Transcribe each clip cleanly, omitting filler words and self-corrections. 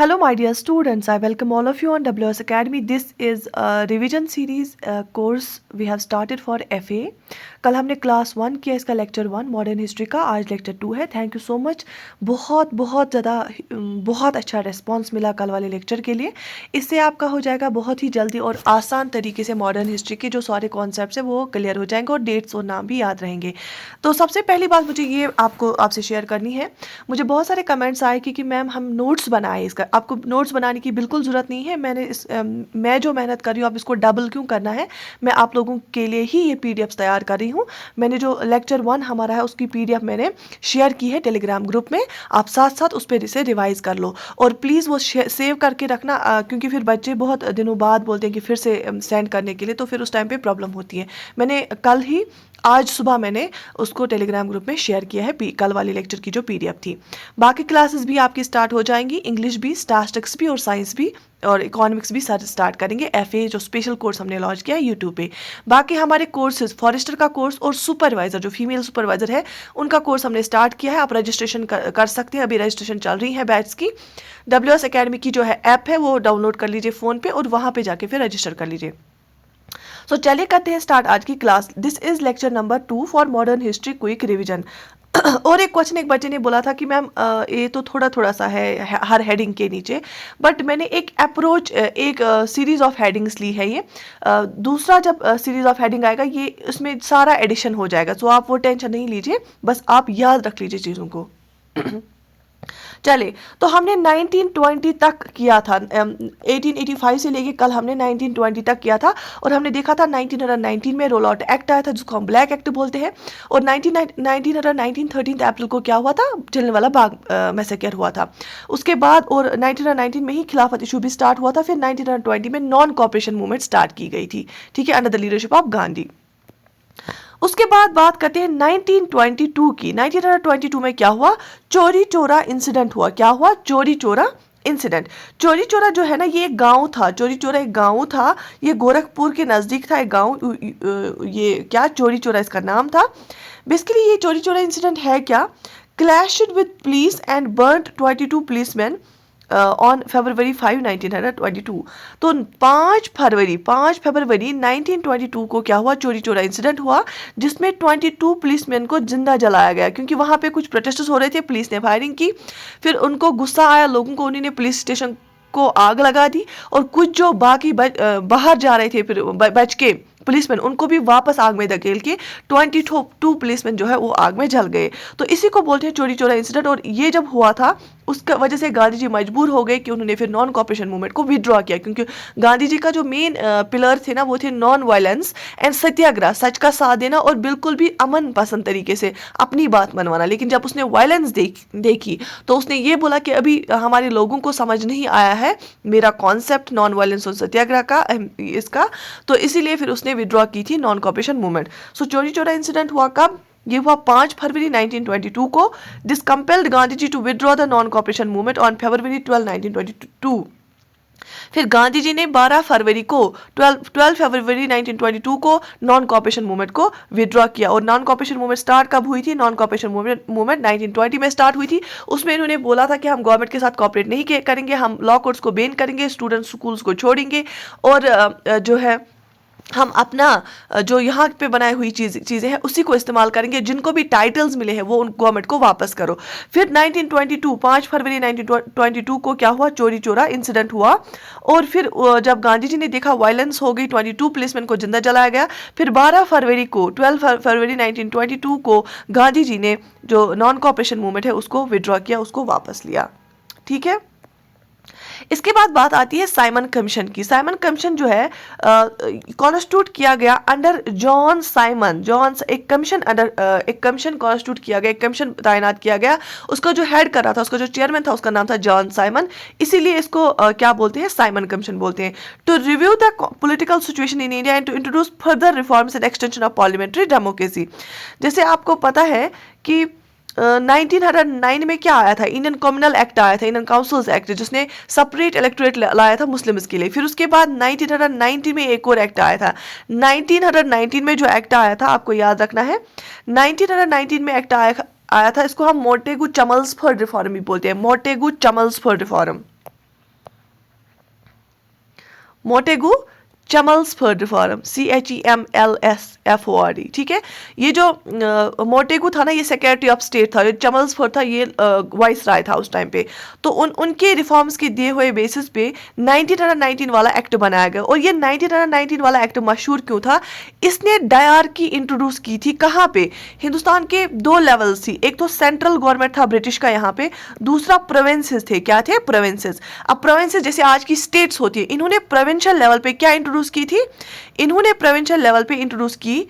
Hello, my dear students. I welcome all of you on WS Academy. This is a revision series course we have started for FA. कल हमने class 1 किया, इसका lecture 1 modern history का, आज lecture 2 है। Thank you so much. बहुत बहुत ज़्यादा बहुत अच्छा रिस्पांस मिला कल वाले लेक्चर के लिए। इससे आपका हो जाएगा बहुत ही जल्दी और आसान तरीके से मॉडर्न हिस्ट्री के जो सारे कॉन्सेप्ट्स हैं वो क्लियर हो जाएंगे और डेट्स और नाम भी याद रहेंगे। तो सबसे पहली बात मुझे ये आपसे शेयर करनी है। मुझे बहुत सारे कमेंट्स आए कि मैम हम नोट्स बनाए इसका। आपको नोट्स बनाने की बिल्कुल ज़रूरत नहीं है। मैं जो मेहनत कर रही हूँ आप इसको डबल क्यों करना है। मैं आप लोगों के लिए ही ये पीडीएफ तैयार कर रही हूँ। मैंने जो लेक्चर 1 हमारा है उसकी पीडीएफ मैंने शेयर की है टेलीग्राम ग्रुप में। आप साथ साथ उस पर इसे रिवाइज कर लो और प्लीज़ वो सेव करके रखना, क्योंकि फिर बच्चे बहुत दिनों बाद बोलते हैं कि फिर से सेंड करने के लिए, तो फिर उस टाइम पे प्रॉब्लम होती है। मैंने आज सुबह मैंने उसको टेलीग्राम ग्रुप में शेयर किया है, कल वाली लेक्चर की जो पीडीएफ थी। बाकी क्लासेस भी आपकी स्टार्ट हो जाएंगी, इंग्लिश भी, स्टैटिस्टिक्स भी और साइंस भी और इकोनॉमिक्स भी स्टार्ट करेंगे। एफए जो स्पेशल कोर्स हमने लॉन्च किया है यूट्यूब पे। बाकी हमारे कोर्सेज फॉरेस्टर का कोर्स और सुपरवाइजर जो फीमेल सुपरवाइजर है उनका कोर्स हमने स्टार्ट किया है। आप रजिस्ट्रेशन कर सकते हैं, अभी रजिस्ट्रेशन चल रही है बैच की। WS अकेडमी की जो है ऐप है वो डाउनलोड कर लीजिए फ़ोन पे और वहाँ पे जाके फिर रजिस्टर कर लीजिए। सो चलिए करते हैं स्टार्ट आज की class. This is lecture number 2 for modern history quick revision. और एक क्वेश्चन एक बच्चे ने बोला था कि मैम ये तो थोड़ा थोड़ा सा है हर हेडिंग के नीचे, बट मैंने एक अप्रोच एक सीरीज ऑफ हेडिंग्स ली है। ये दूसरा जब सीरीज ऑफ हेडिंग आएगा ये उसमें सारा एडिशन हो जाएगा, तो आप वो टेंशन नहीं लीजिए, बस आप याद रख लीजिए चीज़ों को। चले तो हमने 1920 तक किया था, 1885 से लेके कल हमने 1920 तक किया था और हमने देखा था 1919 में रोल आउट एक्ट आया था जिसको हम ब्लैक एक्ट बोलते हैं। और 1919 13 अप्रैल को क्या हुआ था, जलियांवाला बाग मैसेकर हुआ था। उसके बाद और 1919 में ही खिलाफत इशू भी स्टार्ट हुआ था। फिर 1920 में नॉन कॉपरेशन मूवमेंट स्टार्ट की गई थी, ठीक है, under the leadership of Gandhi. उसके बाद बात करते हैं 1922 की। 1922 में क्या हुआ, चोरी चोरा इंसिडेंट हुआ। क्या हुआ, चोरी चोरा इंसिडेंट। चोरी चोरा जो है ना ये एक गांव था, चोरी चोरा एक गांव था, ये गोरखपुर के नज़दीक था एक गांव। ये क्या, चोरी चोरा इसका नाम था। बेसिकली ये चोरी चोरा इंसिडेंट है क्या, clashed with police and burned 22 policeman on फरवरी 5 1922। तो 5 फरवरी 1922 को क्या हुआ, चोरी चोरा इंसिडेंट हुआ जिसमें 22 पुलिसमैन को जिंदा जलाया गया, क्योंकि वहां पे कुछ प्रोटेस्टर्स हो रहे थे, पुलिस ने फायरिंग की। फिर उनको गुस्सा आया लोगों को, उन्होंने पुलिस स्टेशन को आग लगा दी और कुछ जो बाकी बाहर जा रहे थे फिर बच के पुलिसमैन, उनको भी वापस आग में धकेल के 22 पुलिसमैन जो है वो आग में जल गए। तो इसी को बोलते हैं चोरी चोरा इंसिडेंट। और ये जब हुआ था उसका वजह से गांधी जी मजबूर हो गए कि उन्होंने फिर नॉन कॉपरेशन मूवमेंट को विड्रॉ किया, क्योंकि गांधी जी का जो मेन पिलर थे ना वो थे नॉन वायलेंस एंड सत्याग्रह, सच का साथ देना और बिल्कुल भी अमन पसंद तरीके से अपनी बात मनवाना। लेकिन जब उसने वायलेंस देखी तो उसने ये बोला कि अभी हमारे लोगों को समझ नहीं आया है मेरा कॉन्सेप्ट नॉन वायलेंस और सत्याग्रह का, इसका, तो इसीलिए फिर उसने विड्रॉ की थी नॉन कॉपरेशन मूवमेंट। सो चोरी चोरा इंसिडेंट हुआ कब, ये हुआ 5 फरवरी 1922 को। This compelled Gandhi ji to withdraw the non cooperation movement on February 12 1922। फिर गांधी जी ने 12 फरवरी को 12 फरवरी 1922 को नॉन कॉपरेशन मूवमेंट को विड्रॉ किया। और नॉन कॉपरेशन मूवमेंट स्टार्ट कब हुई थी, नॉन कॉपरेशन मूवमेंट 1920 में स्टार्ट हुई थी। उसमें इन्होंने बोला था कि हम गवर्नमेंट के साथ कॉपरेट नहीं करेंगे, हम लॉ कोर्ट्स को बैन करेंगे, स्टूडेंट स्कूल्स को छोड़ेंगे और जो है हम अपना जो यहाँ पे बनाई हुई चीज़ें हैं उसी को इस्तेमाल करेंगे, जिनको भी टाइटल्स मिले हैं वो उन गवर्नमेंट को वापस करो। फिर 1922 5 फरवरी 1922 को क्या हुआ, चोरी चोरा इंसिडेंट हुआ। और फिर जब गांधी जी ने देखा वायलेंस हो गई, 22 पुलिसमैन को जिंदा जलाया गया। फिर 12 फरवरी 1922 को गांधी जी ने जो नॉन कॉपरेशन मूवमेंट है उसको विड्रॉ किया, उसको वापस लिया, ठीक है। इसके बाद बात आती है साइमन कमीशन की। साइमन कमीशन जो है कॉन्स्टिट्यूट किया गया अंडर जॉन साइमन। एक कमीशन कॉन्स्टिट्यूट किया गया, एक कमीशन तैनात किया गया। उसका जो हेड कर रहा था, उसका जो चेयरमैन था, उसका नाम था जॉन साइमन। इसीलिए इसको क्या बोलते हैं, साइमन कमीशन बोलते हैं। To review the political situation in India and to introduce further reforms and extension of parliamentary democracy. जैसे आपको पता है कि 1909 में क्या आया था, इंडियन कम्युनल एक्ट आया था, इंडियन काउंसिल्स एक्ट, जिसने सेपरेट इलेक्टोरेट लाया था मुस्लिम्स के लिए। फिर उसके बाद 1990 में एक और एक्ट आया था। 1919 में जो एक्ट आया था आपको याद रखना है, 1919 में एक्ट आया था, इसको हम मोटेगु चमल्सफोर्ड रिफॉर्म भी बोलते हैं, मोटेगु चमल्सफोर्ड रिफॉर्म। मोटेगू चमल्सफोर्ड रिफॉर्म, CHEMLSFORD, ठीक है। ये जो मोटेगू था ना, ये सेक्रेटरी ऑफ स्टेट था, जो चमल्सफोर्ड था ये वाइस राय था उस टाइम पे। तो उनके रिफॉर्म्स के दिए हुए बेसिस पे 1919 वाला एक्ट बनाया गया। और ये 1919 वाला एक्ट मशहूर क्यों था? इसने डायरकी इंट्रोड्यूस की थी। कहाँ पे? हिंदुस्तान के दो लेवल्स थी, एक तो सेंट्रल गवर्नमेंट था ब्रिटिश का यहाँ पे, दूसरा प्रोविंसेस थे। क्या थे? प्रोविंसेस। अब प्रोविंसेस जैसे आज की स्टेट्स होती है, इन्होंने प्रोविंशियल लेवल पे क्या इंट्रोड्यूस की थी? इन्होंने प्रोविंशियल लेवल पे इंट्रोड्यूस की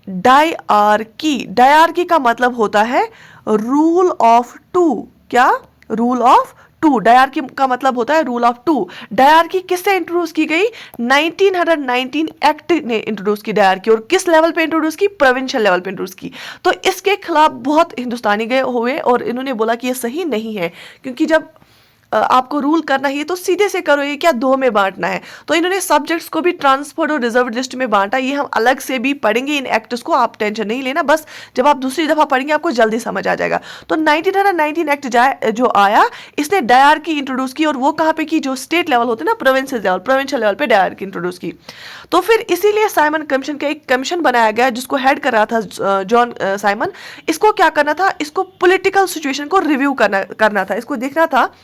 डायरकी। डायरकी का मतलब होता है रूल ऑफ टू। क्या? Rule of two. डायरकी का मतलब होता है रूल ऑफ टू। डायरकी किससे इंट्रोड्यूस की गई? 1919 एक्ट ने इंट्रोड्यूस की डायरकी। और किस लेवल पे इंट्रोड्यूस की? प्रोविंशियल लेवल पे इंट्रोड्यूस की। तो इसके खिलाफ बहुत हिंदुस्तानी गए हुए और इन्होंने बोला कि ये सही नहीं है, क्योंकि जब आपको रूल करना ही है तो सीधे से करो, ये क्या दो में बांटना है? तो इन्होंने सब्जेक्ट्स को भी ट्रांसफर्ड और रिजर्व लिस्ट में बांटा। ये हम अलग से भी पढ़ेंगे इन एक्ट्स को, आप टेंशन नहीं लेना, बस जब आप दूसरी दफा पढ़ेंगे आपको जल्दी समझ आ जाएगा। तो 1919 एक्ट जो आया, इसने डायरकी इंट्रोड्यूस की। और वो कहाँ पे की? जो स्टेट लेवल होते हैं ना, प्रोविंशियल लेवल, प्रोविंशियल लेवल पे डायरकी इंट्रोड्यूस की। तो फिर इसीलिए साइमन कमीशन का एक कमीशन बनाया गया जिसको हेड कर रहा था जॉन साइमन। इसको क्या करना था? इसको पॉलिटिकल सिचुएशन को रिव्यू करना था। इसको देखना था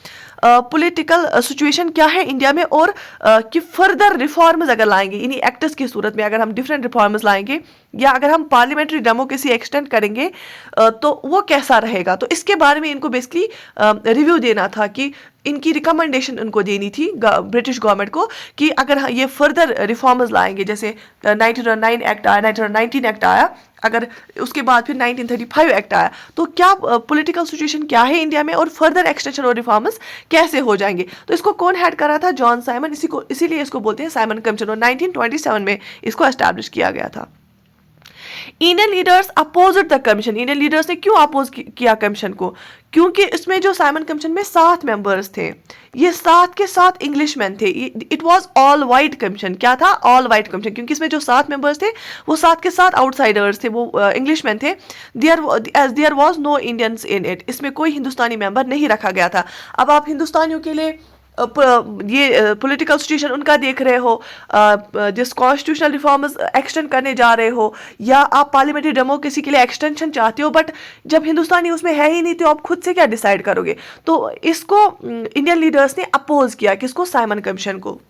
पॉलिटिकल सिचुएशन क्या है इंडिया में, और कि फर्दर रिफॉर्म्स अगर लाएंगे इन्हीं एक्ट्स की सूरत में, अगर हम डिफरेंट रिफॉर्म्स लाएंगे या अगर हम पार्लियामेंट्री डेमोक्रेसी एक्सटेंड करेंगे तो वो कैसा रहेगा। तो इसके बारे में इनको बेसिकली रिव्यू देना था, कि इनकी रिकमेंडेशन उनको देनी थी ब्रिटिश गवर्नमेंट को, कि अगर ये फर्दर रिफॉर्म्स लाएंगे, जैसे 1909 एक्ट आया, 1919 एक्ट आया, अगर उसके बाद फिर 1935 एक्ट आया, तो क्या पॉलिटिकल सिचुएशन क्या है इंडिया में और फर्दर एक्सटेंशन और रिफॉर्म्स कैसे हो जाएंगे। तो इसको कौन हेड कर रहा था? John Simon. इसीलिए इसको बोलते हैं साइमन कमीशन, और 1927 में इसको एस्टैब्लिश किया गया था। Indian leaders opposite the commission. Indian leaders ने क्यों अपोज किया कमीशन को? क्योंकि इसमें जो साइमन कमीशन में 7 मेंबर्स थे, ये 7 के 7 इंग्लिशमैन थे। It was all white commission. क्या था? ऑल वाइट कमीशन, क्योंकि इसमें जो 7 मेंबर्स थे वो 7 के 7 आउटसाइडर्स थे, वो इंग्लिशमैन थे। There was no Indians in it. इसमें कोई हिंदुस्तानी मेंबर नहीं रखा गया था। अब आप हिंदुस्तानियों के लिए ये पॉलिटिकल सिचुएशन उनका देख रहे हो, जिस कॉन्स्टिट्यूशनल रिफॉर्म्स एक्सटेंड करने जा रहे हो, या आप पार्लियामेंट्री डेमोक्रेसी के लिए एक्सटेंशन चाहते हो, बट जब हिंदुस्तानी उसमें है ही नहीं तो आप खुद से क्या डिसाइड करोगे? तो इसको इंडियन लीडर्स ने अपोज किया, किसको? साइमन कमीशन को।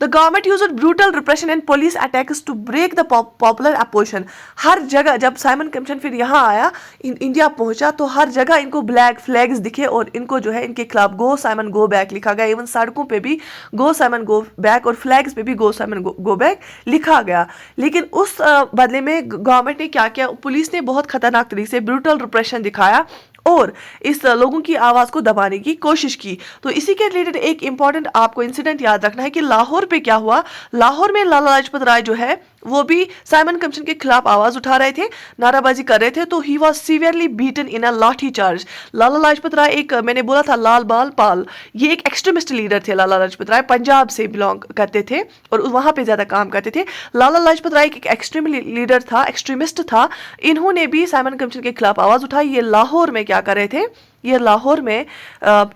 The government used brutal repression and police attacks to break the popular opposition. हर जगह जब साइमन कमीशन फिर यहाँ आया, इंडिया पहुंचा, तो हर जगह इनको ब्लैक फ्लैग्स दिखे और इनको जो है इनके खिलाफ गो साइमन गो बैक लिखा गया। इवन सड़कों पे भी गो साइमन गो बैक और फ्लैग्स पे भी गो साइमन गो बैक लिखा गया। लेकिन उस बदले में गवर्नमेंट ने क्या किया? पुलिस ने बहुत खतरनाक तरीके से ब्रूटल रिप्रेशन दिखाया और इस लोगों की आवाज को दबाने की कोशिश की। तो इसी के रिलेटेड एक इंपॉर्टेंट आपको इंसिडेंट याद रखना है कि लाहौर पे क्या हुआ। लाहौर में लाला लाजपत राय जो है वो भी साइमन कमीशन के खिलाफ आवाज उठा रहे थे, नाराबाजी कर रहे थे, तो ही वॉज सीवियरली बीटन इन अ लाठी चार्ज। लाला लाजपत राय एक, मैंने बोला था लाल बाल पाल, ये एक एक्सट्रीमिस्ट लीडर थे। लाला लाजपत राय पंजाब से बिलोंग करते थे और वहां पे ज्यादा काम करते थे। लाला लाजपत राय एक एक्सट्रीम लीडर था, एक्सट्रीमिस्ट था। इन्होंने भी साइमन कमीशन के खिलाफ आवाज उठाई। ये लाहौर में क्या कर रहे थे? ये लाहौर में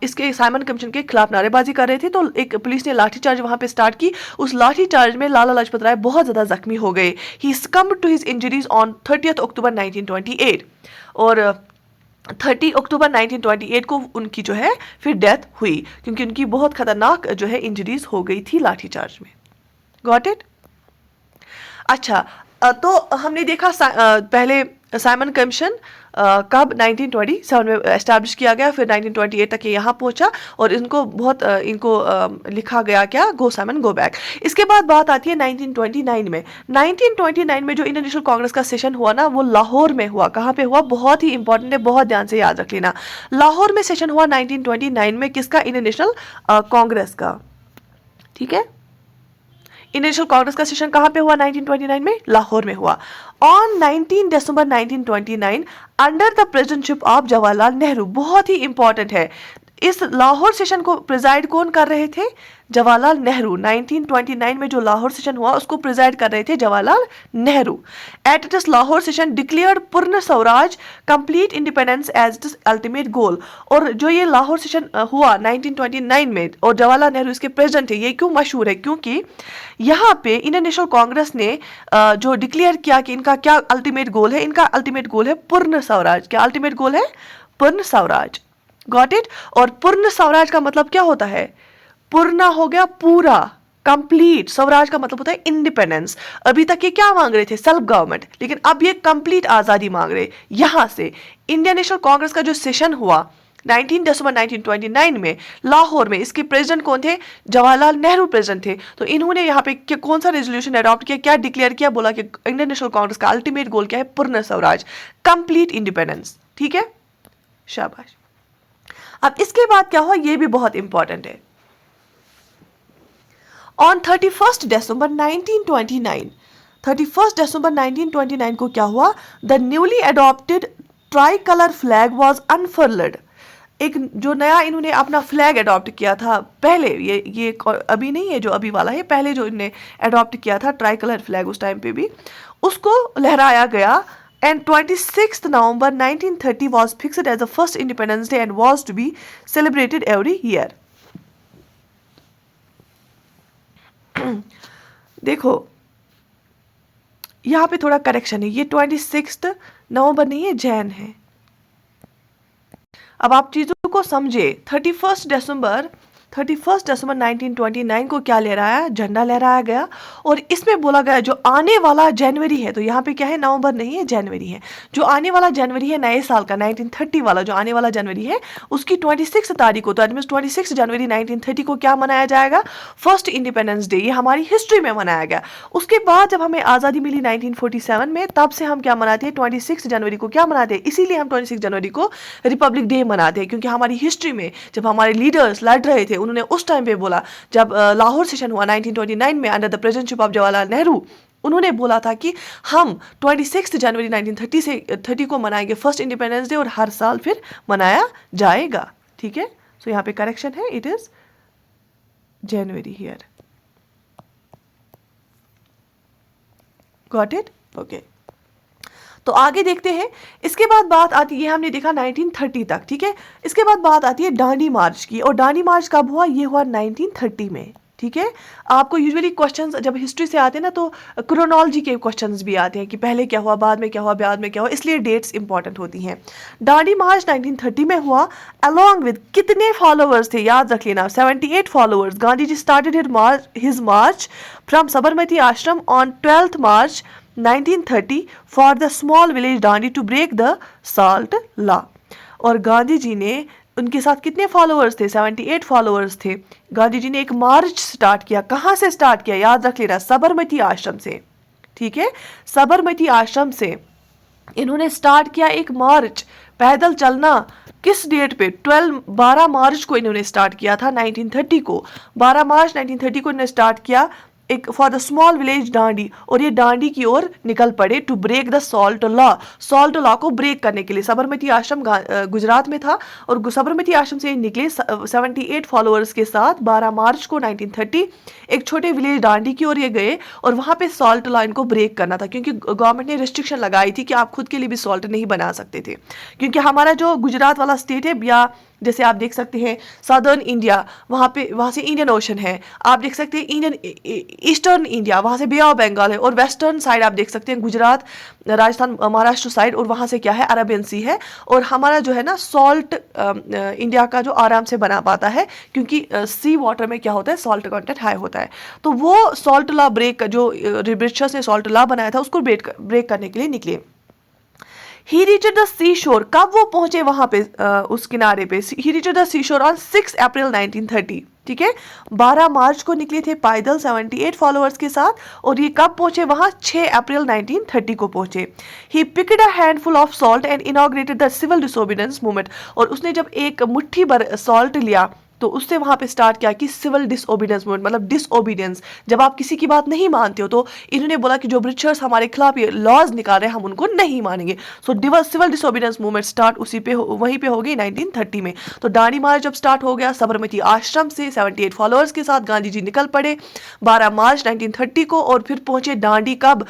इसके साइमन कमीशन के खिलाफ नारेबाजी कर रहे थे। तो एक पुलिस ने लाठीचार्ज वहां पे स्टार्ट की। उस लाठीचार्ज में लाला लाजपत राय बहुत ज्यादा जख्मी हो गए। ही succumbed to his injuries on 30th अक्टूबर 1928 और 30 अक्टूबर 1928 को उनकी जो है फिर डेथ हुई, क्योंकि उनकी बहुत खतरनाक जो है इंजरीज हो गई थी लाठीचार्ज में। Got it? अच्छा, तो हमने देखा पहले साइमन कमीशन कब 1927 में एस्टैब्लिश किया गया, फिर 1928 तक ये यहाँ पहुँचा और इनको बहुत लिखा गया क्या? Go Simon go back. इसके बाद बात आती है 1929 में। 1929 में जो इंडियन नेशनल कांग्रेस का सेशन हुआ ना, वो लाहौर में हुआ। कहाँ पे हुआ? बहुत ही इंपॉर्टेंट है, बहुत ध्यान से याद रख लेना। लाहौर में सेशन हुआ 1929 में, किसका? इंडियन नेशनल कांग्रेस का। ठीक है, इंडियन नेशनल कांग्रेस का सेशन कहां पे हुआ? 1929 में लाहौर में हुआ। On 19 December 1929 under the presidentship of Jawaharlal Nehru. बहुत ही इंपॉर्टेंट है, इस लाहौर सेशन को प्रिजाइड कौन कर रहे थे? जवाहरलाल नेहरू। 1929 में जो लाहौर सेशन हुआ उसको प्रिजाइड कर रहे थे Jawaharlal Nehru. At this Lahore session declared Purna Swaraj complete independence as this ultimate goal. और जो ये लाहौर सेशन हुआ 1929 में और जवाहरलाल नेहरू इसके प्रेसिडेंट थे, ये क्यों मशहूर है? क्योंकि यहाँ पे इंडियन नेशनल कांग्रेस ने जो डिक्लेयर किया कि इनका क्या अल्टीमेट गोल है, इनका अल्टीमेट गोल है पूर्ण स्वराज। क्या अल्टीमेट गोल है? पूर्ण स्वराज। Got it? और पूर्ण स्वराज का मतलब क्या होता है? पूर्ण हो गया पूरा, कंप्लीट। स्वराज का मतलब होता है इंडिपेंडेंस। अभी तक ये क्या मांग रहे थे? सेल्फ गवर्नमेंट, लेकिन अब ये कंप्लीट आजादी मांग रहे। यहां से इंडियन नेशनल कांग्रेस का जो सेशन हुआ 19 दिसंबर 1929 में लाहौर में, इसके प्रेसिडेंट कौन थे? जवाहरलाल नेहरू प्रेसिडेंट थे। तो इन्होंने यहाँ पे कौन सा रेजोल्यूशन अडॉप्ट किया, क्या डिक्लेयर किया? बोला कि इंडियन नेशनल कांग्रेस का अल्टीमेट गोल क्या है? पूर्ण स्वराज, कंप्लीट इंडिपेंडेंस। ठीक है, शाबाश। अब इसके बाद क्या हुआ, ये भी बहुत इंपॉर्टेंट है। ऑन 31 दिसंबर 1929, 31 दिसंबर 1929 को क्या हुआ? The newly adopted tricolour flag was unfurled. एक जो नया इन्होंने अपना फ्लैग अडॉप्ट किया था पहले, ये अभी नहीं है जो अभी वाला है, पहले जो इन्होंने अडॉप्ट किया था ट्राई कलर फ्लैग, उस टाइम पे भी उसको लहराया गया। And 26th November 1930 was fixed as the first Independence Day and was to be celebrated every year. देखो यहाँ पे थोड़ा करेक्शन है, ये 26 नवंबर नहीं है, जैन है। अब आप चीजों को समझे। 31 दिसंबर 1929 को क्या लहराया? झंडा लहराया गया। और इसमें बोला गया जो आने वाला जनवरी है, तो यहाँ पे क्या है? नवंबर नहीं है, जनवरी है। जो आने वाला जनवरी है नए साल का 1930 वाला जो आने वाला जनवरी है, उसकी 26 तारीख को, तो 26 जनवरी 1930 को क्या मनाया जाएगा? First independence day. ये हमारी हिस्ट्री में मनाया गया। उसके बाद जब हमें आज़ादी मिली 1947 में, तब से हम क्या मनाते हैं? 26 जनवरी को क्या मनाते हैं? इसीलिए हम 26 जनवरी को रिपब्लिक डे मनाते हैं, क्योंकि हमारी हिस्ट्री में जब हमारे लीडर्स लड़ रहे थे, उन्होंने उस टाइम पे बोला, जब लाहौर सेशन हुआ 1929 में under the presidentship of Jawaharlal Nehru, उन्होंने बोला था कि हम 26 जनवरी 1930 को मनाएंगे फर्स्ट इंडिपेंडेंस डे, और हर साल फिर मनाया जाएगा। ठीक है, सो यहाँ पे करेक्शन है, it is January here. Got it? Okay, तो आगे देखते हैं। इसके बाद बात आती है, हमने देखा 1930 तक। ठीक है, इसके बाद बात आती है दांडी मार्च की। और दांडी मार्च कब हुआ? ये हुआ 1930 में। ठीक है, आपको यूजुअली क्वेश्चंस जब हिस्ट्री से आते हैं ना, तो क्रोनोलॉजी के क्वेश्चंस भी आते हैं कि पहले क्या हुआ, बाद में क्या हुआ, बाद में क्या हुआ, इसलिए डेट्स इंपॉर्टेंट होती हैं। दांडी मार्च 1930 में हुआ। अलॉन्ग विद कितने फॉलोअर्स थे? याद रख लेना, 78 followers. Gandhi ji started his march from Sabarmati Ashram on 12 March 1930 for the small village Dandi to break the salt law. और गांधी जी ने, उनके साथ कितने फॉलोअर्स थे? 78 फॉलोअर्स थे। गांधी जी ने एक मार्च स्टार्ट किया। कहाँ से स्टार्ट किया? याद रख लेना, साबरमती आश्रम से। ठीक है, साबरमती आश्रम से इन्होंने स्टार्ट किया एक मार्च, पैदल चलना। किस डेट पे? 12 मार्च को इन्होंने स्टार्ट किया था 1930 को। 12 मार्च 1930 को इन्होंने स्टार्ट किया एक for the small village Dandi, और ये दांडी की ओर निकल पड़े to break the salt law. Salt law को ब्रेक करने के लिए। साबरमती आश्रम गुजरात में था, और साबरमती आश्रम से निकले 78 फॉलोअर्स के साथ 12 मार्च को 1930 एक छोटे विलेज दांडी की ओर ये गए, और वहाँ पे सॉल्ट लॉ इनको ब्रेक करना था, क्योंकि गवर्नमेंट ने रिस्ट्रिक्शन लगाई थी कि आप खुद के लिए भी सॉल्ट नहीं बना सकते थे। क्योंकि हमारा जो गुजरात वाला स्टेट है, या जैसे आप देख सकते हैं सदर्न इंडिया, वहाँ से इंडियन ओशन है। आप देख सकते हैं इंडियन ईस्टर्न इंडिया, वहाँ से बे ऑफ बंगाल है। और वेस्टर्न साइड आप देख सकते हैं गुजरात, राजस्थान, महाराष्ट्र साइड, और वहाँ से क्या है? अरबियन सी है। और हमारा जो है ना सॉल्ट इंडिया का जो आराम से बना पाता है, क्योंकि सी वाटर में क्या होता है? सॉल्ट कंटेंट हाई होता है। तो वो सॉल्ट लॉ ब्रेक, जो ब्रिटिशर्स ने सॉल्ट लॉ बनाया था, उसको ब्रेक करने के लिए निकले। He reached the seashore. कब वो पहुंचे वहां पे, उस किनारे पे? He reached the seashore on 6 अप्रैल 1930. ठीक है, 12 मार्च को निकले थे पैदल 78 फॉलोअर्स के साथ, और ये कब पहुंचे वहां? 6 अप्रैल 1930 को पहुंचे। He picked a handful of salt and inaugurated the civil disobedience movement. और उसने जब एक मुट्ठी भर सॉल्ट लिया, तो उससे वहां पे स्टार्ट किया कि सिविल डिसओबीडियंस मूवमेंट, मतलब डिसओबीडियंस, जब आप किसी की बात नहीं मानते हो तो इन्होंने बोला कि जो ब्रिटिशर्स हमारे खिलाफ ये लॉज निकाल रहे हैं हम उनको नहीं मानेंगे। So civil disobedience movement start वहीं पे हो गई 1930 में। तो दांडी मार्च जब स्टार्ट हो गया साबरमती आश्रम से 78 फॉलोअर्स के साथ गांधी जी निकल पड़े 12 मार्च 1930 को, और फिर पहुंचे दांडी कब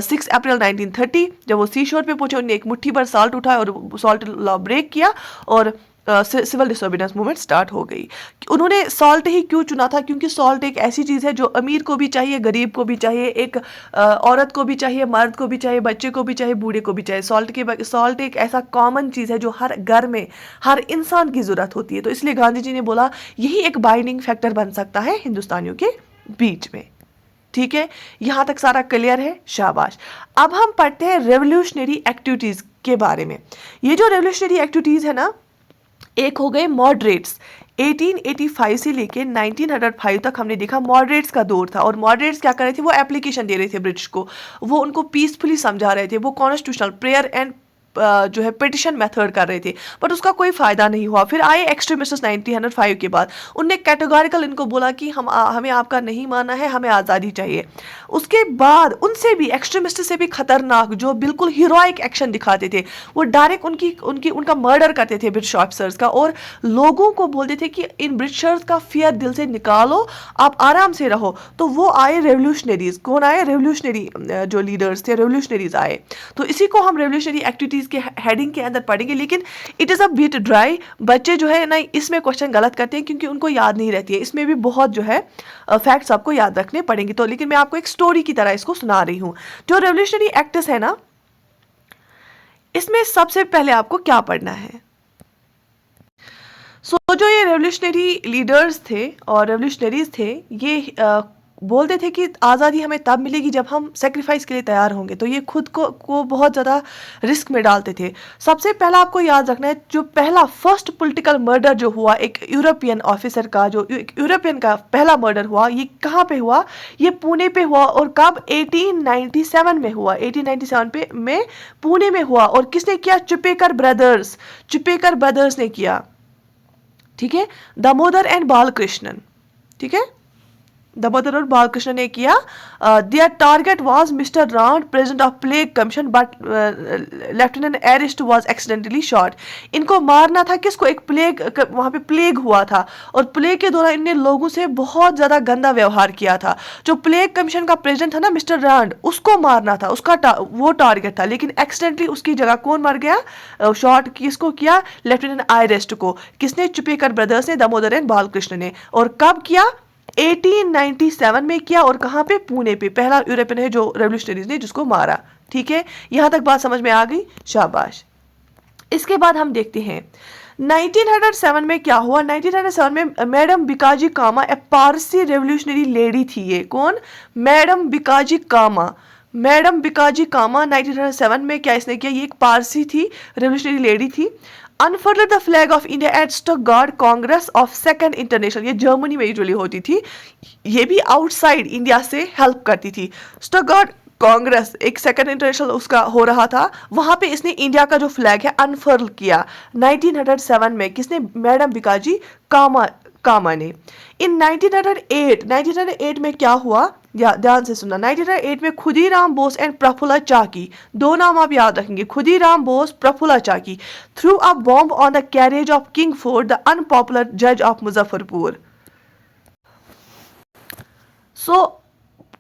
6 अप्रैल 1930। जब वो सी शोर पे पहुंचे उन्होंने एक मुट्ठी भर साल्ट उठाया और सॉल्ट लॉ ब्रेक किया और सिविल डिसोबीडियंस मूवमेंट स्टार्ट हो गई। उन्होंने सॉल्ट ही क्यों चुना था? क्योंकि सॉल्ट एक ऐसी चीज़ है जो अमीर को भी चाहिए, गरीब को भी चाहिए, एक औरत को भी चाहिए, मर्द को भी चाहिए, बच्चे को भी चाहिए, बूढ़े को भी चाहिए। सॉल्ट एक ऐसा कॉमन चीज़ है जो हर घर में हर इंसान की ज़रूरत होती है। तो इसलिए गांधी जी ने बोला यही एक बाइंडिंग फैक्टर बन सकता है हिंदुस्तानियों के बीच में। ठीक है, यहां तक सारा क्लियर है, शाबाश। अब हम पढ़ते हैं रेवोल्यूशनरी एक्टिविटीज़ के बारे में। ये जो रेवोल्यूशनरी एक्टिविटीज़ है ना, एक हो गए मॉडरेट्स। 1885 से लेके 1905 तक हमने देखा मॉडरेट्स का दौर था। और मॉडरेट्स क्या कर रहे थे? वो एप्लीकेशन दे रहे थे ब्रिटिश को, वो उनको पीसफुली समझा रहे थे, वो कॉन्स्टिट्यूशनल प्रेयर एंड जो है पिटिशन मेथड कर रहे थे, बट उसका कोई फायदा नहीं हुआ। फिर आए एक्सट्रीमिस्ट्स 1905 के बाद, उनने कैटेगोरिकल इनको बोला कि हमें आपका नहीं मानना है, हमें आज़ादी चाहिए। उसके बाद उनसे भी एक्सट्रीमिस्ट से भी खतरनाक जो बिल्कुल हीरोइक एक्शन दिखाते थे, वो डायरेक्ट उनका मर्डर करते थे ब्रिटिश ऑफिसर्स का, और लोगों को बोलते थे कि इन ब्रिटिशर्स का फियर दिल से निकालो, आप आराम से रहो। तो वो आए रेवोल्यूशनरीज। कौन आए? रेवोल्यूशनरी जो लीडर्स थे, रेवोल्यूशनरीज आए। तो इसी को हम रेवोल्यूशनरी एक्टिविटीज के हेडिंग के अंदर पढ़ेंगे, लेकिन it is a bit dry. बच्चे जो है ना इसमें क्वेश्चन गलत करते हैं क्योंकि उनको याद नहीं रहती है। इसमें भी बहुत जो है फैक्ट्स आपको याद रखने पड़ेंगे। तो लेकिन मैं आपको एक स्टोरी की तरह इसको सुना रही हूँ। जो रेवोल्यूशनरी एक्ट्स है ना, इसमें सबसे पहले आपको क्या पढ़ना है? जो ये रेवोल्यूशनरी लीडर्स थे और रेवोल्यूशनरीज थे, ये बोलते थे कि आज़ादी हमें तब मिलेगी जब हम सेक्रीफाइस के लिए तैयार होंगे। तो ये खुद को बहुत ज़्यादा रिस्क में डालते थे। सबसे पहला आपको याद रखना है, जो पहला फर्स्ट पॉलिटिकल मर्डर जो हुआ एक यूरोपियन ऑफिसर का, जो यूरोपियन का पहला मर्डर हुआ, ये कहाँ पे हुआ? ये पुणे पे हुआ। और कब? 1897 में हुआ। 1897 में पुणे में हुआ। और किसने किया? चिपेकर ब्रदर्स ने किया। ठीक है, दामोदर एंड बालकृष्णन। ठीक है, दामोदर और बालकृष्ण ने किया। Their target was Mr Rand, president of plague commission, but lieutenant Ayerst was accidentally shot. इनको मारना था किसको? एक वहां पे प्लेग हुआ था, और प्लेग के दौरान इनने लोगों से बहुत ज्यादा गंदा व्यवहार किया था। जो प्लेग कमीशन का प्रेसिडेंट था ना मिस्टर रांड, उसको मारना था, वो टारगेट था। लेकिन एक्सीडेंटली उसकी जगह कौन मर गया? शॉट किसको किया? लेफ्टिनेंट आयरेस्ट को। किसने? चिपेकर ब्रदर्स ने, दामोदर एंड बालकृष्ण ने। और कब किया? 1897 में किया। और कहां पे? पुणे पे। पहला यूरोपियन है जो रेवोल्यूशनरीज ने जिसको मारा। ठीक है, यहां तक बात समझ में आ गई, शाबाश। इसके बाद हम देखते हैं 1907 में क्या हुआ। 1907 में मैडम बिकाजी कामा, ए पारसी रेवोल्यूशनरी लेडी थी। ये कौन? मैडम बिकाजी कामा। 1907 में क्या इसने किया? ये एक पारसी थी, रेवोल्यूशनरी लेडी थी। Unfurled the flag of India at Stuttgart Congress of Second International. ये जर्मनी में यूजुअली होती थी, ये भी आउटसाइड इंडिया से हेल्प करती थी। स्टटगार्ट कांग्रेस एक सेकंड इंटरनेशनल उसका हो रहा था, वहां पे इसने इंडिया का जो फ्लैग है अनफर्ल किया 1907 में। किसने? मैडम बिकाजी कामा ने। इन 1908 में क्या हुआ? ध्यान से सुनना। 1908 में खुदीराम बोस एंड प्रफुल्ला चाकी, दो नाम आप याद रखेंगे, Khudiram Bose, Prafulla Chaki, threw a bomb on the carriage of Kingsford, the unpopular जज ऑफ मुजफ्फरपुर।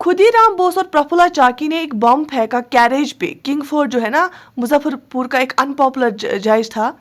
खुदीराम बोस और प्रफुल्ला चाकी ने एक बॉम्ब फेंका कैरेज पे। किंगफोर्ड जो है ना मुजफ्फरपुर का एक अनपॉपुलर जज था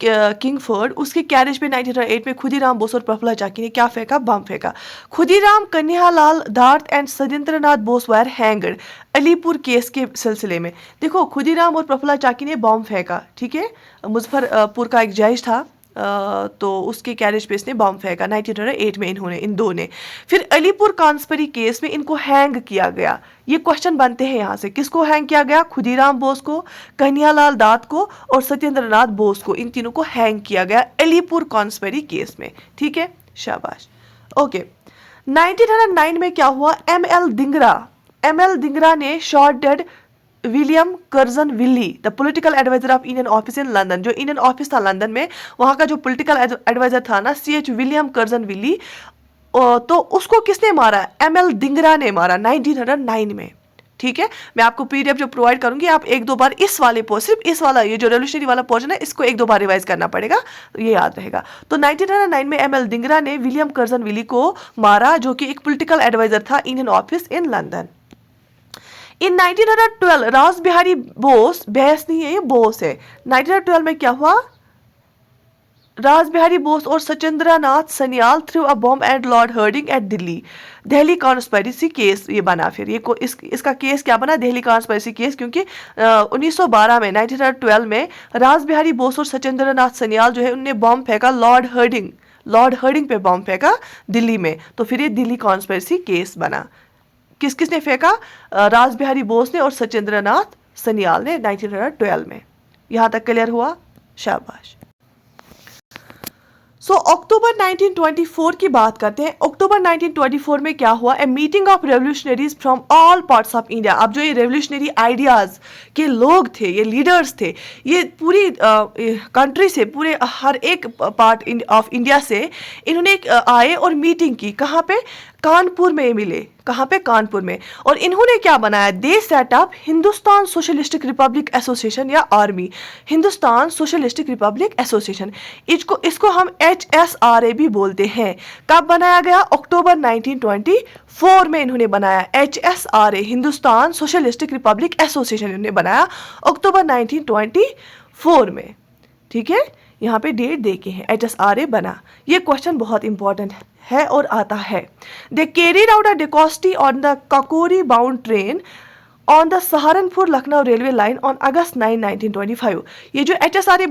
किंगफोर्ड, उसके कैरेज पे 1908 में खुदीराम बोस और प्रफुल्ला चाकी ने क्या फेंका? बम फेंका। खुदीराम, कन्हैयालाल दार्त and Satyendranath Bose were hanged Alipore case के सिलसिले में। देखो, खुदीराम और प्रफुल्ला चाकी ने बम फेंका, ठीक है, मुजफ्फरपुर का एक जज था, तो उसके कैरेज पे इसने बम फेंका 1908 में इन दो ने। फिर अलीपुर कांस्परी केस में इनको हैंग किया गया। ये क्वेश्चन बनते हैं यहाँ से, किसको हैंग किया गया? खुदीराम बोस को, कन्हैयालाल दात को और सत्येंद्रनाथ बोस को, इन तीनों को हैंग किया गया अलीपुर कांस्परी केस में। ठीक है, शाबाश। ओके, 1909 में क्या हुआ? एम एल दिंगरा ने shot dead William Curzon Wyllie, the political adviser of Indian office in London, जो इंडियन ऑफिस था लंदन में, वहाँ का जो पॉलिटिकल एडवाइजर था ना, CH विलियम कर्जन विली, तो उसको किसने मारा? ML डिंगरा ने मारा 1909 में। ठीक है, मैं आपको PDF जो प्रोवाइड करूंगी, आप एक दो बार इस वाले सिर्फ इस वाला, ये जो रेवोल्यूशनरी वाला पोर्शन है, इसको एक दो बार रिवाइज करना पड़ेगा, तो ये याद रहेगा। तो 1909 में ML डिंगरा ने विलियम कर्जन विली को मारा, जो कि एक पॉलिटिकल एडवाइजर था इंडियन ऑफिस इन लंदन। इन 1912 रास बिहारी बोस, बहस नहीं है ये, बोस है। 1912 में क्या हुआ? रास बिहारी बोस और Sachindra Nath Sanyal threw a bomb at Lord Hardinge at Delhi, Delhi conspiracy case ये बना। फिर ये इसका केस क्या बना? दिल्ली कॉन्स्पिरेसी केस, क्योंकि 1912 में 1912 में रास बिहारी बोस और सचिंद्र नाथ सन्याल जो है, उनने बॉम्ब फेंका लॉर्ड हर्डिंग पे बॉम्ब फेंका दिल्ली में, तो फिर ये दिल्ली कॉन्स्पिरेसी केस बना। किसने फेंका? रास बिहारी बोस ने और सचिंद्र नाथ सन्याल ने 1912 में। यहां तक क्लियर हुआ? शाबाश। अक्टूबर 1924 की बात करते हैं। अक्टूबर 1924 में क्या हुआ? A meeting of revolutionaries from all parts of India. अब जो ये रेवोल्यूशनरी आइडियाज के लोग थे, ये लीडर्स थे, ये पूरी कंट्री से, पूरे हर एक पार्ट ऑफ इंडिया से इन्होंने आए और मीटिंग की। कहाँ पे? कानपुर में मिले। कहाँ पे? कानपुर में। और इन्होंने क्या बनाया? They set up Hindustan Socialistic Republic Association, या Army, Hindustan Socialistic Republic Association. इसको हम HSRA भी बोलते हैं। कब बनाया गया? अक्टूबर 1924 में इन्होंने बनाया HSRA, Hindustan Socialistic Republic association इन्होंने बनाया अक्टूबर 1924 में। ठीक है, यहाँ पे डेट देखे हैं, HSRA बना। ये क्वेश्चन बहुत इंपॉर्टेंट है और आता है। They carried out a dacoity on the Kakori bound train on the Saharanpur Lucknow railway line on August 9, 1925। ये जो HSRA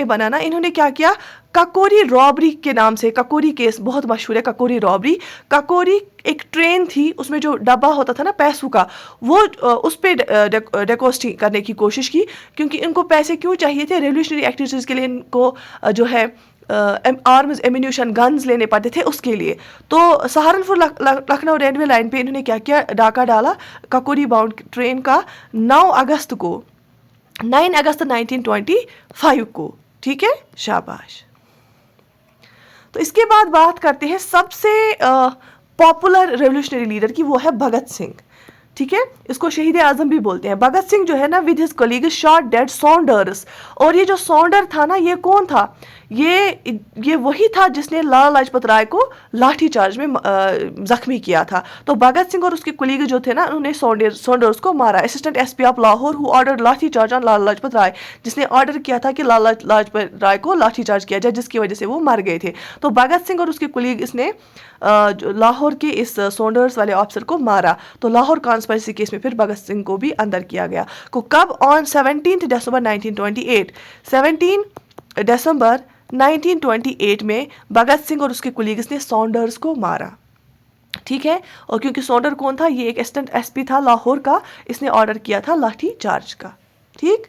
बना ना, इन्होंने क्या किया? ककोरी रॉबरी के नाम से, ककोरी केस बहुत मशहूर है, ककोरी रॉबरी। ककोरी एक ट्रेन थी, उसमें जो डब्बा होता था ना पैसों का, वो उस पर डेकोस्टी करने की कोशिश की, क्योंकि इनको पैसे क्यों चाहिए थे? रेवोल्यूशनरी एक्टिविटीज़ के लिए इनको जो है आर्म्स, एम्यूनिशन, गन्स लेने पड़ते थे, उसके लिए। तो सहारनपुर लखनऊ रेलवे लाइन पे इन्होंने क्या किया? डाका डाला ककोरी बाउंड ट्रेन का 9 अगस्त 1925 को। ठीक है, शाबाश। तो इसके बाद बात करते हैं सबसे पॉपुलर रेवोल्यूशनरी लीडर की, वो है भगत सिंह। ठीक है, इसको शहीद आजम भी बोलते हैं। भगत सिंह जो है ना, with his colleague shot dead Saunders. और ये जो सॉन्डर था ना, ये कौन था? ये वही था जिसने लाला लाजपत राय को लाठी चार्ज में जख्मी किया था। तो भगत सिंह और उसके कुलीग जो थे ना, उन्होंने सॉन्डर्स को मारा। Assistant SP of Lahore who order लाठी चार्ज ऑन लाला लाजपत राय, जिसने ऑर्डर किया था कि लाला लाजपत राय को लाठी चार्ज किया जाए, जिसकी वजह से वो मर गए थे। तो भगत सिंह और उसके कुलीग इसने लाहौर के इस सॉन्डर्स वाले ऑफिसर को मारा। तो लाहौर कॉन्स्पिरेसी केस में फिर भगत सिंह को भी अंदर किया गया। को कब? ऑन 17 दिसंबर 1928। 17 दिसंबर 1928 में भगत सिंह और उसके कुलीग्स ने सॉन्डर्स को मारा। ठीक है, और क्योंकि सॉन्डर कौन था? ये एक असिस्टेंट SP था लाहौर का, इसने ऑर्डर किया था लाठी चार्ज का। ठीक,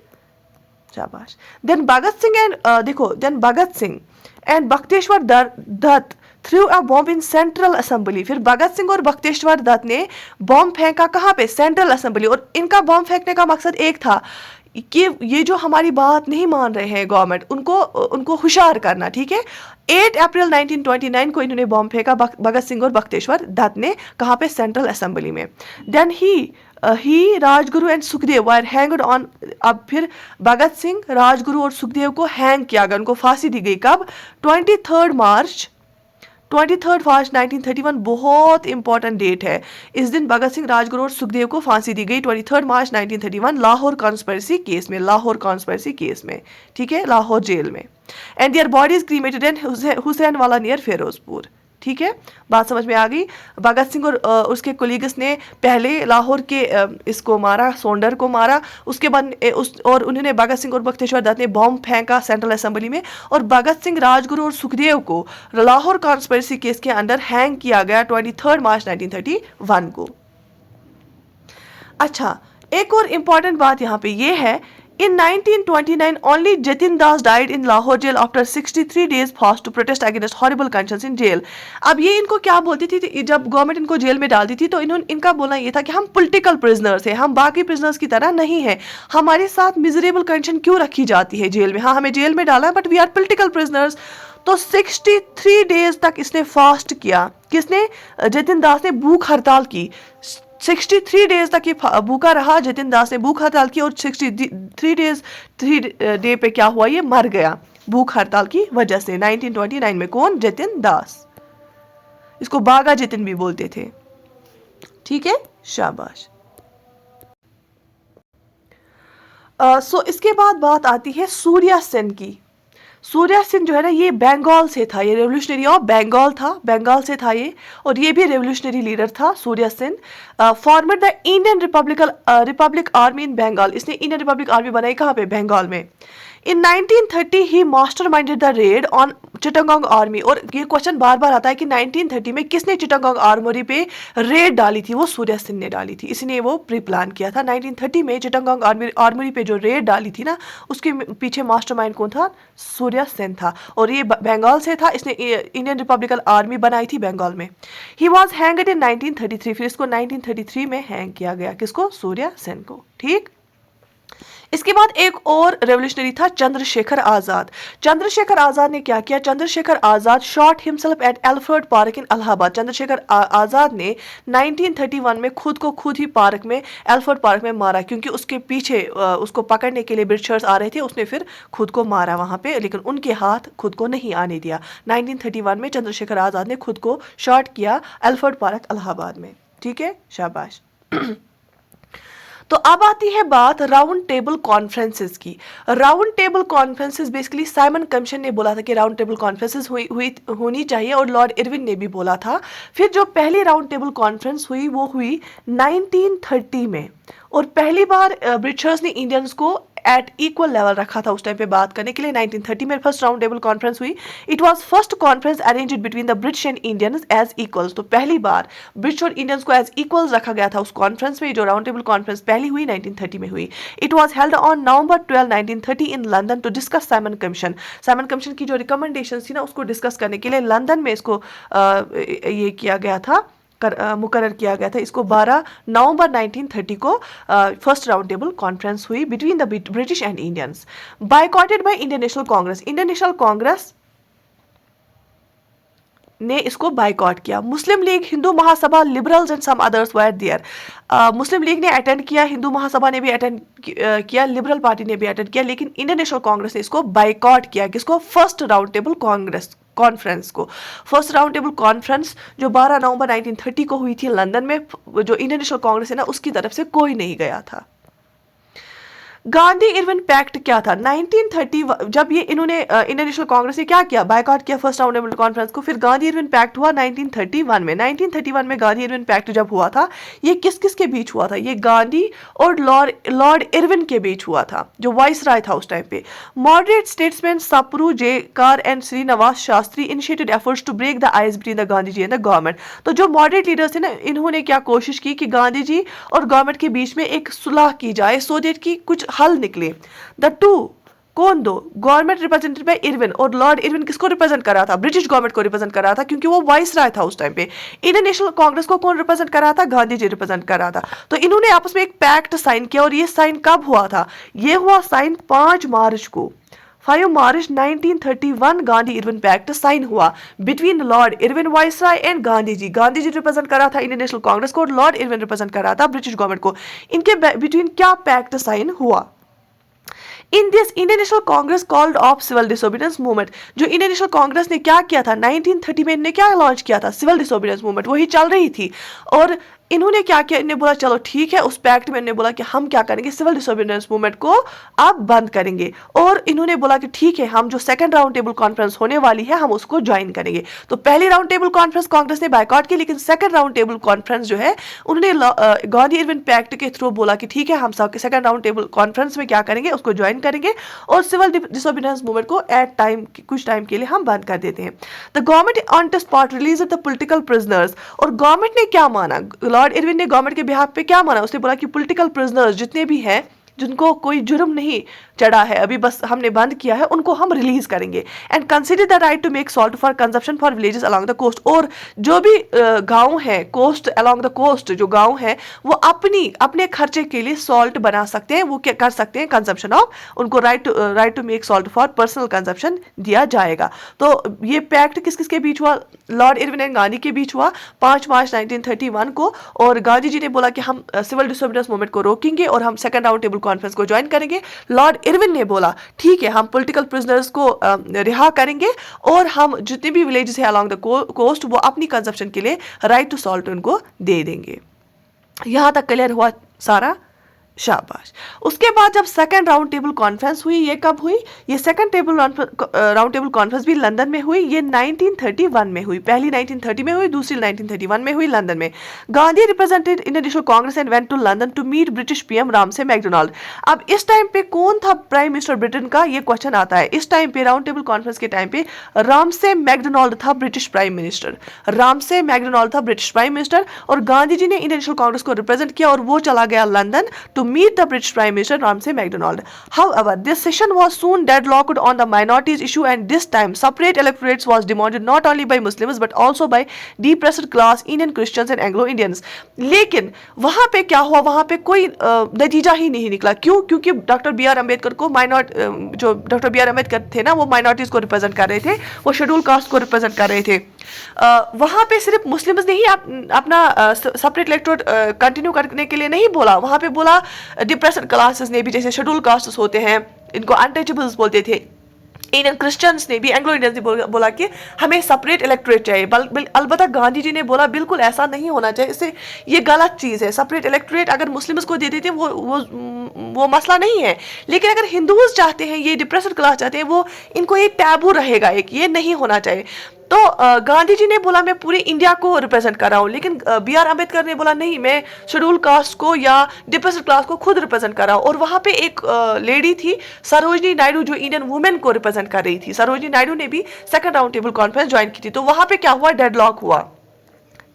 शाबाश। Then Bhagat Singh and Batukeshwar Dutt threw a bomb in Central Assembly. फिर भगत सिंह और बख्तेश्वर दत्त ने बॉम्ब फेंका। कहाँ पे? Central assembly. और इनका बॉम्ब फेंकने का मकसद एक था कि ये जो हमारी बात नहीं मान रहे हैं गवर्नमेंट, उनको होशियार करना। ठीक है, 8 अप्रैल 1929 को इन्होंने बॉम्ब फेंका, भगत सिंह और बख्तेश्वर दत्त ने। कहाँ पे? सेंट्रल असेंबली में। देन ही Rajguru and Sukhdev were hanged on. अब फिर भगत सिंह, राजगुरु और सुखदेव को हैंग किया गया, उनको फांसी दी गई। कब? 23 मार्च 1931। बहुत इंपॉर्टेंट डेट है। इस दिन भगत सिंह, राजगुरु और सुखदेव को फांसी दी गई 23 मार्च 1931 लाहौर कॉन्स्पिरेसी केस में। ठीक है, लाहौर जेल में। एंड देयर बॉडीज क्रीमेटेड इन हुसैन वाला नियर फिरोजपुर। ठीक है, बात समझ में आ गई। भगत सिंह और उसके कोलीग्स ने पहले लाहौर के इसको मारा, सॉन्डर को मारा। उसके बाद और उन्होंने भगत सिंह और बख्तेश्वर दत्त ने बॉम्ब फेंका सेंट्रल असेंबली में। और भगत सिंह, राजगुरु और सुखदेव को लाहौर कॉन्स्पिरेसी केस के अंदर हैंग किया गया 23 मार्च 1931 को। अच्छा, एक और इम्पॉर्टेंट बात यहाँ पे ये है, In 1929, only Jatin Das died in Lahore jail after 63 days fast to protest against horrible conditions in jail. अब ये इनको क्या बोलती थी, जब गवर्नमेंट इनको जेल में डालती थी तो इनका बोलना ये था कि हम पॉलिटिकल प्रिजनर्स हैं, हम बाकी प्रिजनर्स की तरह नहीं हैं, हमारे साथ मिजरेबल कंडीशन क्यों रखी जाती है जेल में, हाँ हमें जेल में डाला है but we are political prisoners. तो 63 डेज तक इसने फास्ट किया, किसने, जतिन दास ने भूख हड़ताल की। 63 डेज तक ये भूखा रहा, जतिन दास ने भूख हड़ताल की और 63 डेज 3 डे पे क्या हुआ, ये मर गया भूख हड़ताल की वजह से 1929 में। कौन, जतिन दास, इसको बागा जतिन भी बोलते थे। ठीक है, शाबाश। इसके बाद बात आती है सूर्या सेन की। सूर्या सेन जो है ना, ये बंगाल से था, ये रेवोल्यूशनरी ऑफ बंगाल था, बंगाल से था ये, और ये भी रेवोल्यूशनरी लीडर था Surya Sen. Formed the Indian Republic Army in Bengal, इसने इंडियन रिपब्लिक आर्मी बनाई कहाँ पे, बंगाल में। इन 1930 ही masterminded the raid on Chittagong army, और ये क्वेश्चन बार बार आता है कि 1930 में किसने चिटागोंग आर्मरी पे रेड डाली थी, वो सूर्या सेन ने डाली थी, इसने वो प्री प्लान किया था। 1930 में चिटागोंग आर्मरी पे जो रेड डाली थी ना, उसके पीछे मास्टरमाइंड कौन था, सूर्या सेन था, और ये बंगाल से था, इसने इंडियन रिपब्लिकल आर्मी बनाई थी बंगाल में। ही वॉज हैंगड इन 1933, फिर इसको 1933 में हैंग किया गया, किसको, सूर्या सेन को। ठीक, इसके बाद एक और रेवोल्यूशनरी था चंद्रशेखर आजाद। चंद्रशेखर आजाद ने क्या किया, Chandrashekhar Azad shot himself at Alfred Park in Allahabad. Chandrashekhar Azad ने 1931 में खुद को खुद ही पार्क में, एल्फ्रेड पार्क में मारा, क्योंकि उसके पीछे उसको पकड़ने के लिए ब्रिटिशर्स आ रहे थे, उसने फिर खुद को मारा वहां पे, लेकिन उनके हाथ खुद को नहीं आने दिया। 1931 में चंद्रशेखर आजाद ने खुद को शॉट किया एल्फ्रेड पार्क इलाहाबाद में। ठीक है, शाबाश। तो अब आती है बात राउंड टेबल कॉन्फ्रेंसेस की। Round table conferences basically Simon commission ने बोला था कि राउंड टेबल कॉन्फ्रेंसेस होनी चाहिए, और लॉर्ड इरविन ने भी बोला था। फिर जो पहली राउंड टेबल कॉन्फ्रेंस हुई वो हुई 1930 में, और पहली बार ब्रिटिशर्स ने इंडियंस को एट इक्वल लेवल रखा था उस टाइम पे बात करने के लिए। 1930 में फर्स्ट राउंड टेबल कॉन्फ्रेंस हुई। It was first conference arranged between the British and Indians as equals. तो पहली बार ब्रिटिश और इंडियंस को एज इक्वल्स रखा गया था उस कॉन्फ्रेंस में। जो राउंड टेबल कॉन्फ्रेंस पहली हुई 1930 में हुई। It was held on November 12, 1930 in London to discuss Simon commission. Simon commission की जो रिकमेंडेशन थी ना, उसको डिस्कस करने के लिए लंदन में इसको ये किया गया था, मुकर्रर किया गया था। इसको 12 नवंबर 1930 को फर्स्ट राउंड टेबल कॉन्फ्रेंस हुई between the British and Indians. Boycotted by Indian National Congress. Indian National Congress ने इसको बायकॉट किया। Muslim League, Hindu Mahasabha, liberals and some others were there. Muslim League ने अटेंड किया, हिंदू महासभा ने भी अटेंड किया, लिबरल पार्टी ने भी अटेंड किया, लेकिन इंडियन नेशनल कांग्रेस ने इसको बायकॉट किया। किसको, फर्स्ट राउंड टेबल कॉन्फ्रेंस को। फर्स्ट राउंड टेबल कॉन्फ्रेंस जो 12 नवंबर 1930 को हुई थी लंदन में, जो इंडियन नेशनल कांग्रेस है ना, उसकी तरफ से कोई नहीं गया था। गांधी इरविन पैक्ट क्या था 1930, जब ये इन्होंने इंडियन नेशनल कांग्रेस ने क्या किया, बायकॉट किया फर्स्ट राउंड टेबल कॉन्फ्रेंस को। फिर गांधी इरविन पैक्ट हुआ 1931 में। 1931 में गांधी इरविन पैक्ट जब हुआ था, ये किस किस के बीच हुआ था, ये गांधी और लॉर्ड इरविन के बीच हुआ था, जो वाइस राय था उस टाइम पे। Moderate statesman Sapru Jayakar and Srinivasa Shastri initiated efforts to break the ice between the Gandhi ji and the government. तो जो मॉडरेट लीडर्स थे ना, इन्होंने क्या कोशिश की कि गांधी जी और गवर्नमेंट के बीच में एक सुलह की जाए, सो दैट की कुछ हल निकले। द टू, कौन दो, गवर्नमेंट रिप्रेजेंटेड बाय इरविन, और लॉर्ड इरविन किसको रिप्रेजेंट कर रहा था, ब्रिटिश गवर्नमेंट को रिप्रेजेंट कर रहा था, क्योंकि वो वाइस राय था उस टाइम पे। इंडियन नेशनल कांग्रेस को कौन रिप्रेजेंट कर रहा था, गांधी जी रिप्रेजेंट कर रहा था। तो इन्होंने आपस में एक पैक्ट साइन किया, और ये साइन कब हुआ था, ये हुआ साइन 5 मार्च को। 5 मार्च 1931 गांधी इरविन पैक्ट साइन हुआ between Lord Irwin viceroy and Gandhi ji. Gandhi ji represent कर रहा था इंडियन नेशनल कांग्रेस को, और लॉर्ड इरविन रिप्रेजेंट कर रहा था ब्रिटिश गवर्नमेंट को। इनके बिटवीन क्या पैक्ट साइन हुआ। In this Indian National Congress called off civil disobedience movement. जो इंडियन नेशनल कांग्रेस ने क्या किया था 1930 में, इन्होंने क्या लॉन्च किया था, सिविल डिसोबीडियंस मूवमेंट, वही चल रही थी। और इन्होंने क्या किया, इन्होंने बोला चलो ठीक है, उस पैक्ट में इन्होंने बोला कि हम क्या करेंगे, सिविल डिसोबीडियंस मूवमेंट को अब बंद करेंगे। और इन्होंने बोला कि ठीक है, हम जो सेकंड राउंड टेबल कॉन्फ्रेंस होने वाली है, हम उसको ज्वाइन करेंगे। तो पहली राउंड टेबल कॉन्फ्रेंस कांग्रेस ने बायकॉट की, लेकिन सेकंड राउंड टेबल कॉन्फ्रेंस जो है, उन्होंने गांधी इरविन पैक्ट के थ्रू बोला कि ठीक है, हम सेकंड राउंड टेबल कॉन्फ्रेंस में क्या करेंगे, उसको ज्वाइन करेंगे, और सिविल डिसोबीडियंस मूवमेंट को एट टाइम, कुछ टाइम के लिए हम बंद कर देते हैं। The government on the spot release the political prisoners. और गवर्नमेंट ने क्या माना, लॉर्ड इरविन ने गवर्नमेंट के बिहाफ पे क्या माना, उसने बोला कि पॉलिटिकल प्रिजनर्स जितने भी हैं, जिनको कोई जुर्म नहीं चढ़ा है, अभी बस हमने बंद किया है, उनको हम रिलीज करेंगे। And consider the right to make salt for consumption for villages along the coast. और जो भी गांव है कोस्ट अलोंग द कोस्ट, जो गांव है वो अपने खर्चे के लिए सॉल्ट बना सकते हैं, वो क्या कर सकते हैं, कंजप्शन ऑफ, उनको right to make salt for personal consumption दिया जाएगा। तो ये पैक्ट किस किस के बीच हुआ? लॉर्ड इरविन एंड गांधी के बीच हुआ 5 मार्च 1931 को। और गांधी जी ने बोला कि हम सिविल डिसोबीडियंस मूवमेंट को रोकेंगे और हम सेकंड राउंड टेबल कॉन्फ्रेंस को ज्वाइन करेंगे। लॉर्ड इरविन ने बोला ठीक है, हम पॉलिटिकल प्रिजनर्स को रिहा करेंगे और हम जितने भी विलेजेस है अलोंग द कोस्ट वो अपनी कंजप्शन के लिए राइट टू सॉल्ट उनको दे देंगे। यहां तक क्लियर हुआ सारा? शाबाश। उसके बाद जब सेकंड राउंड टेबल कॉन्फ्रेंस हुई, ये कब हुई? ये सेकंड राउंड टेबल कॉन्फ्रेंस भी लंदन में हुई। ये 1931 में हुई, पहली 1930 में हुई, दूसरी 1931 में हुई लंदन में। Gandhi represented Indian National Congress and went to London to meet British PM Ramsay MacDonald. अब इस टाइम पे कौन था प्राइम मिनिस्टर ब्रिटेन का, ये क्वेश्चन आता है। इस टाइम पे राउंड टेबल कॉन्फ्रेंस के टाइम पे रामसे मैकडोनाल्ड था British prime minister. Ramsay McDonald था ब्रिटिश प्राइम मिनिस्टर और गांधी जी ने इंडियन नेशनल कांग्रेस को रिप्रेजेंट किया और वो चला गया London to meet the British Prime Minister Ramsay MacDonald. However, this session was soon deadlocked on the minorities issue, and this time separate electorates was demanded not only by Muslims but also by depressed class Indian Christians and Anglo-Indians. लेकिन वहां पे क्या हुआ? वहां पे कोई नतीजा ही नहीं निकला। क्यों? क्योंकि डॉक्टर बी आर अम्बेडकर को जो डॉक्टर बी आर अम्बेडकर थे ना, वो माइनॉरिटीज को रिप्रेजेंट कर रहे थे, वो शेड्यूल कास्ट को रिप्रेजेंट कर रहे थे। वहां पे सिर्फ मुस्लिम्स ने ही अपना सेपरेट इलेक्टोरेट कंटिन्यू करने के लिए नहीं बोला, वहां पे बोला डिप्रेस्ड क्लासेस ने भी, जैसे शेड्यूल कास्ट्स होते हैं, इनको अनटचेबल्स बोलते थे। इंडियन क्रिश्चियंस ने भी, एंग्लो इंडियंस ने बोला कि हमें सेपरेट इलेक्टोरेट चाहिए। अलबत्ता गांधी जी ने बोला बिल्कुल ऐसा नहीं होना चाहिए, इससे ये गलत चीज़ है। सेपरेट इलेक्टोरेट अगर मुस्लिम्स को दे देते वो मसला नहीं है, लेकिन अगर हिंदूज चाहते हैं, ये डिप्रेस्ड क्लास चाहते हैं, वो इनको ये टैबू रहेगा, एक ये नहीं होना चाहिए। तो गांधी जी ने बोला मैं पूरे इंडिया को रिप्रेजेंट कर रहा हूँ, लेकिन बी आर अम्बेडकर ने बोला नहीं, मैं शेड्यूल कास्ट को या डिप्रेस्ड क्लास को खुद रिप्रेजेंट कर रहा हूँ। और वहाँ पे एक लेडी थी सरोजनी नायडू, जो इंडियन वुमेन को रिप्रेजेंट कर रही थी। सरोजनी नायडू ने भी second round table conference join की थी। तो वहाँ पे क्या हुआ? डेडलॉक हुआ।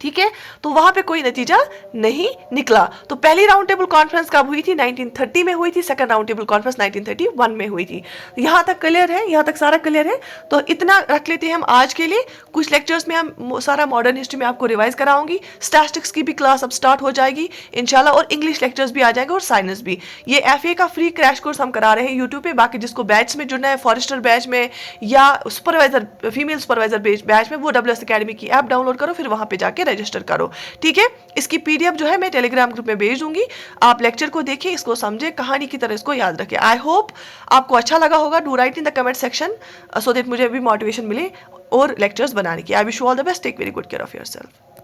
ठीक है, तो वहां पे कोई नतीजा नहीं निकला। तो पहली राउंड टेबल कॉन्फ्रेंस कब हुई थी? 1930 में हुई थी। सेकंड राउंड टेबल कॉन्फ्रेंस 1931 में हुई थी। यहां तक क्लियर है? यहां तक सारा क्लियर है? तो इतना रख लेते हैं हम आज के लिए। कुछ लेक्चर्स में हम सारा मॉडर्न हिस्ट्री में आपको रिवाइज कराऊंगी। स्टैटिस्टिक्स की भी क्लास अब स्टार्ट हो जाएगी इंशाल्लाह, और इंग्लिश लेक्चर्स भी आ जाएंगे और साइंस भी। ये FA का फ्री क्रैश कोर्स हम करा रहे हैं यूट्यूब पे। बाकी जिसको बैच में जुड़ना है, फॉरेस्टर बैच में या सुपरवाइजर, फीमेल सुपरवाइजर बैच में, वो WS अकेडमी की ऐप डाउनलोड करो, फिर वहां पे जाके रजिस्टर करो। ठीक है, इसकी PDF जो है मैं टेलीग्राम ग्रुप में भेज दूंगी। आप लेक्चर को देखें, इसको समझें, कहानी की तरह इसको याद रखें। आई होप आपको अच्छा लगा होगा। Do right in the comment section so that मुझे भी मोटिवेशन मिले और लेक्चर्स बनाने की। I wish you all the best. Take very good care of yourself.